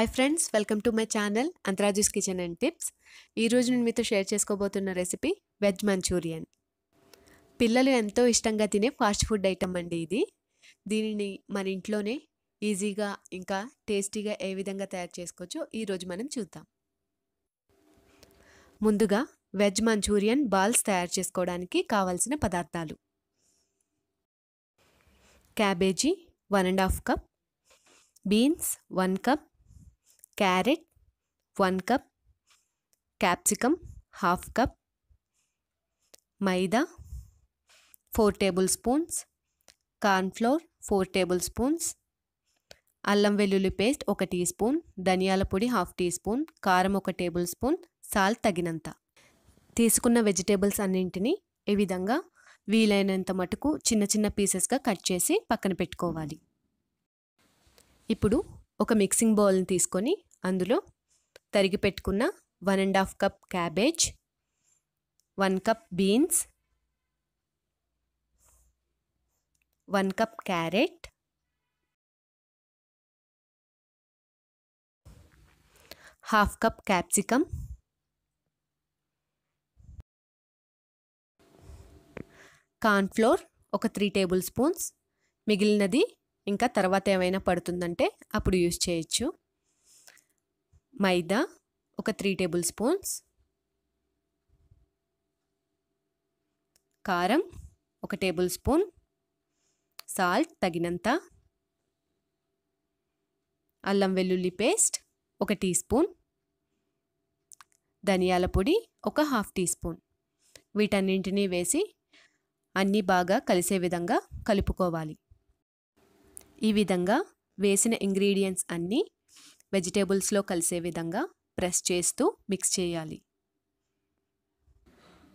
Hi friends, welcome to my channel అంతరాజుస్ kitchen and tips. ఈరోజు నేను మీతో షేర్ చేసుకోబోతున్న రెసిపీ వెజ్ మంచూరియన్. పిల్లలు ఎంతో ఇష్టంగా తినే ఫాస్ట్ ఫుడ్ ఐటమ్ అండి ఇది. దీనిని మన ఇంట్లోనే ఈజీగా ఇంకా టేస్టీగా ఏ విధంగా తయారు చేసుకోవచ్చో ఈరోజు మనం చూద్దాం. ముందుగా వెజ్ మంచూరియన్ బాల్స్ తయారు చేసుకోవడానికి కావాల్సిన పదార్థాలు: cabbage 1.5 cup, beans 1 cup, carrot 1 cup, capsicum 1/2 cup, maida 4 tablespoons, cornflour 4 tablespoons, అల్లం వెల్లుల్లి పేస్ట్ 1 టీ స్పూన్, ధనియాల పొడి 1/2 టీ స్పూన్, కారం 1 టేబుల్ స్పూన్, సాల్ట్ తగినంత. తీసుకున్న వెజిటేబుల్స్ అన్నింటినీ ఈ విధంగా వీలైనంత మటుకు చిన్న చిన్న పీసెస్గా కట్ చేసి పక్కన పెట్టుకోవాలి. ఇప్పుడు ఒక మిక్సింగ్ బౌల్ని తీసుకొని అందులో తరిగి పెట్టుకున్న 1.5 cup cabbage, 1 cup beans, 1 cup carrot, 1/2 cup capsicum, cornflour 3 table spoons, మిగిలినది ఇంకా తర్వాత ఏమైనా పడుతుందంటే అప్పుడు యూజ్ చేయొచ్చు. మైదా 3 టేబుల్ స్పూన్స్, కారం 1 టేబుల్ స్పూన్, సాల్ట్ తగినంత, అల్లం వెల్లుల్లి పేస్ట్ 1 టీ స్పూన్, ధనియాల పొడి 1/2 టీ స్పూన్. వీటన్నింటినీ వేసి అన్నీ బాగా కలిసే విధంగా కలుపుకోవాలి. ఈ విధంగా వేసిన ఇంగ్రీడియంట్స్ అన్నీ వెజిటేబుల్స్లో కలిసే విధంగా ప్రెస్ చేస్తూ మిక్స్ చేయాలి.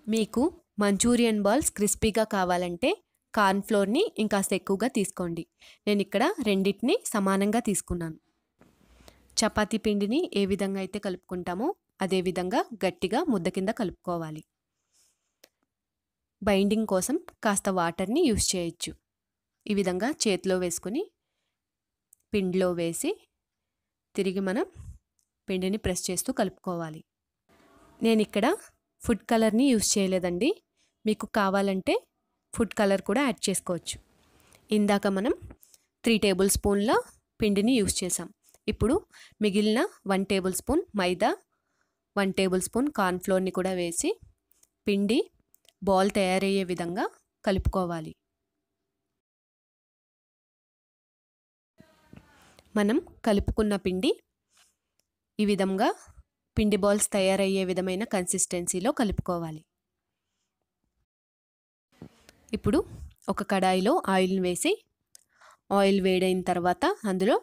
మీకు మంచూరియన్ బాల్స్ క్రిస్పీగా కావాలంటే కార్న్ఫ్లోర్ని ఇంకాస్త ఎక్కువగా తీసుకోండి. నేను ఇక్కడ రెండింటిని సమానంగా తీసుకున్నాను. చపాతీ పిండిని ఏ విధంగా అయితే కలుపుకుంటామో అదే విధంగా గట్టిగా ముద్ద కింద కలుపుకోవాలి. బైండింగ్ కోసం కాస్త వాటర్ని యూజ్ చేయొచ్చు. ఈ విధంగా చేతిలో వేసుకుని పిండిలో వేసి తిరిగి మనం పిండిని ప్రెస్ చేస్తూ కలుపుకోవాలి. నేను ఇక్కడ ఫుడ్ కలర్ని యూజ్ చేయలేదండి. మీకు కావాలంటే ఫుడ్ కలర్ కూడా యాడ్ చేసుకోవచ్చు. ఇందాక మనం 3 టేబుల్ స్పూన్ల పిండిని యూజ్ చేసాం. ఇప్పుడు మిగిలిన 1 టేబుల్ స్పూన్ మైదా, 1 టేబుల్ స్పూన్ కార్న్ఫ్లోర్ని కూడా వేసి పిండి బాల్ తయారయ్యే విధంగా కలుపుకోవాలి. మనం కలుపుకున్న పిండి ఈ విధంగా పిండి బాల్స్ తయారయ్యే విధమైన కన్సిస్టెన్సీలో కలుపుకోవాలి. ఇప్పుడు ఒక కడాయిలో ఆయిల్ని వేసి ఆయిల్ వేడైన తర్వాత అందులో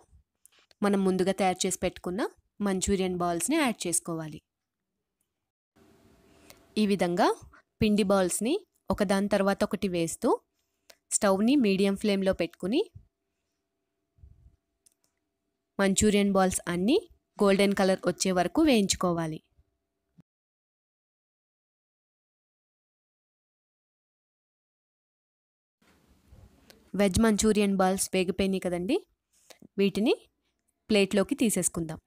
మనం ముందుగా తయారు చేసి పెట్టుకున్న మంచూరియన్ బాల్స్ని యాడ్ చేసుకోవాలి. ఈ విధంగా పిండి బాల్స్ని ఒకదాని తర్వాత ఒకటి వేస్తూ స్టవ్ని మీడియం ఫ్లేమ్లో పెట్టుకుని మంచూరియన్ బాల్స్ అన్నీ గోల్డెన్ కలర్ వచ్చే వరకు వేయించుకోవాలి. వెజ్ మంచూరియన్ బాల్స్ వేగిపోయినాయి కదండి, వీటిని ప్లేట్లోకి తీసేసుకుందాం.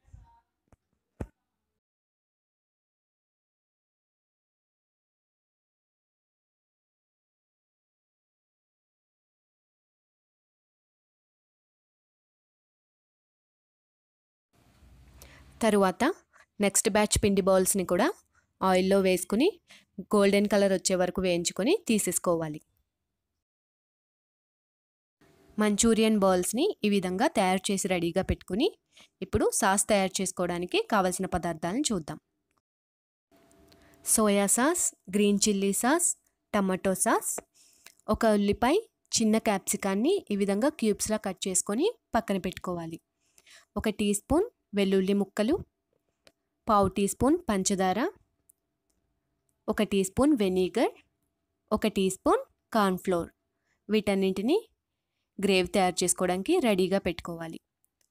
తరువాత నెక్స్ట్ బ్యాచ్ పిండి బాల్స్ని కూడా ఆయిల్లో వేసుకుని గోల్డెన్ కలర్ వచ్చే వరకు వేయించుకొని తీసేసుకోవాలి. మంచూరియన్ బాల్స్ని ఈ విధంగా తయారు చేసి రెడీగా పెట్టుకుని ఇప్పుడు సాస్ తయారు చేసుకోవడానికి కావలసిన పదార్థాలను చూద్దాం. Soya sauce, green chilli sauce, tomato sauce, 1 ఉల్లిపాయ, చిన్న క్యాప్సికాన్ని ఈ విధంగా క్యూబ్స్లా కట్ చేసుకొని పక్కన పెట్టుకోవాలి. 1 టీ స్పూన్ వెల్లుల్లి ముక్కలు, 1/2 టీ స్పూన్ పంచదార, 1 teaspoon vinegar, 1 teaspoon cornflour. వీటన్నింటినీ గ్రేవీ తయారు చేసుకోవడానికి రెడీగా పెట్టుకోవాలి.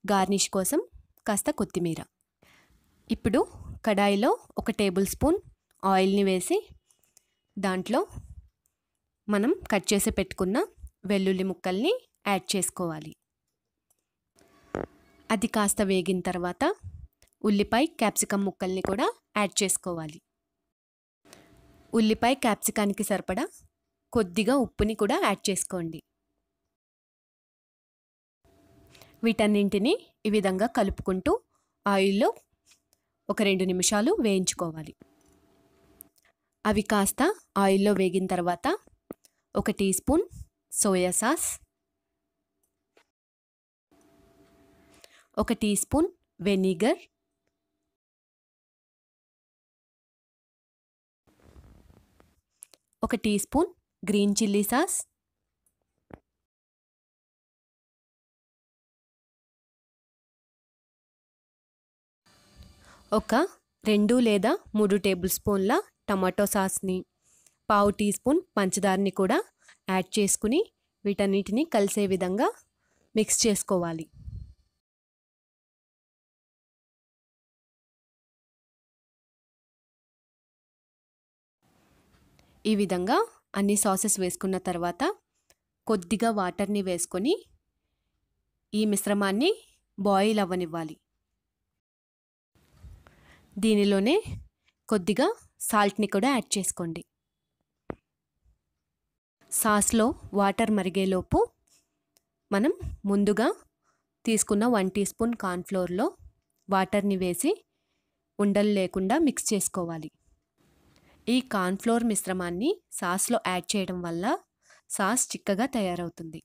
గార్నిష్ కోసం కాస్త కొత్తిమీర. ఇప్పుడు కడాయిలో 1 టేబుల్ స్పూన్ ఆయిల్ని వేసి దాంట్లో మనం కట్ చేసి పెట్టుకున్న వెల్లుల్లి ముక్కల్ని యాడ్ చేసుకోవాలి. అది కాస్త వేగిన తర్వాత ఉల్లిపాయ క్యాప్సికమ్ ముక్కల్ని కూడా యాడ్ చేసుకోవాలి. ఉల్లిపాయ క్యాప్సికానికి సరిపడా కొద్దిగా ఉప్పుని కూడా యాడ్ చేసుకోండి. వీటన్నింటిని ఈ విధంగా కలుపుకుంటూ ఆయిల్లో ఒక 2 నిమిషాలు వేయించుకోవాలి. అవి కాస్త ఆయిల్లో వేగిన తర్వాత 1 teaspoon soya sauce, 1 teaspoon vinegar, 1 teaspoon green chilli sauce, 2 లేదా 3 టేబుల్ స్పూన్ల టమాటో సాస్ని, పావు టీ స్పూన్ పంచదారని కూడా యాడ్ చేసుకుని వీటన్నిటిని కలిసే విధంగా మిక్స్ చేసుకోవాలి. ఈ విధంగా అన్ని సాసెస్ వేసుకున్న తర్వాత కొద్దిగా వాటర్ని వేసుకొని ఈ మిశ్రమాన్ని బాయిల్ అవ్వనివ్వాలి. దీనిలోనే కొద్దిగా సాల్ట్ని కూడా యాడ్ చేసుకోండి. సాస్లో వాటర్ మరిగేలోపు మనం ముందుగా తీసుకున్న 1 టీ స్పూన్ కార్న్ఫ్లోర్లో వాటర్ని వేసి ఉండలు లేకుండా మిక్స్ చేసుకోవాలి. ఈ కార్న్ఫ్లోర్ మిశ్రమాన్ని సాస్లో యాడ్ చేయడం వల్ల సాస్ చిక్కగా తయారవుతుంది.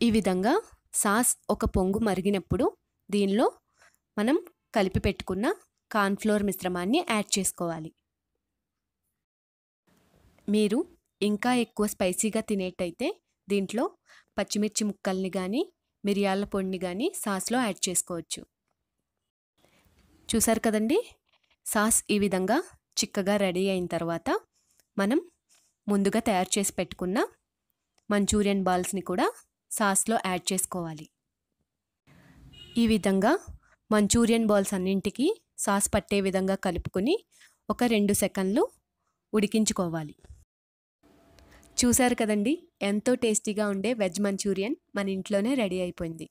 ఈ విధంగా సాస్ ఒక పొంగు మరిగినప్పుడు దీనిలో మనం కలిపి పెట్టుకున్న కార్న్ఫ్లోర్ మిశ్రమాన్ని యాడ్ చేసుకోవాలి. మీరు ఇంకా ఎక్కువ స్పైసీగా తినేటైతే దీంట్లో పచ్చిమిర్చి ముక్కల్ని కానీ మిరియాల పొడిని కానీ సాస్లో యాడ్ చేసుకోవచ్చు. చూసారు కదండి, సాస్ ఈ విధంగా చిక్కగా రెడీ అయిన తర్వాత మనం ముందుగా తయారు చేసి పెట్టుకున్న మంచూరియన్ బాల్స్ని కూడా సాస్లో యాడ్ చేసుకోవాలి. ఈ విధంగా మంచూరియన్ బాల్స్ అన్నింటికి సాస్ పట్టే విధంగా కలుపుకొని ఒక 2 సెకండ్లు ఉడికించుకోవాలి. చూసారు కదండి, ఎంతో టేస్టీగా ఉండే వెజ్ మంచూరియన్ మన ఇంట్లోనే రెడీ అయిపోయింది.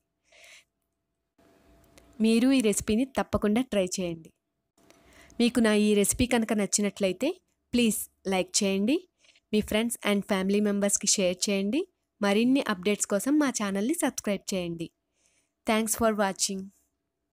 మీరు ఈ రెసిపీని తప్పకుండా ట్రై చేయండి. మీకు నా ఈ రెసిపీ కనుక నచ్చినట్లయితే ప్లీజ్ లైక్ చేయండి, మీ ఫ్రెండ్స్ అండ్ ఫ్యామిలీ మెంబర్స్కి షేర్ చేయండి. మరిన్ని అప్డేట్స్ కోసం మా ఛానల్ని సబ్స్క్రైబ్ చేయండి. Thanks for watching.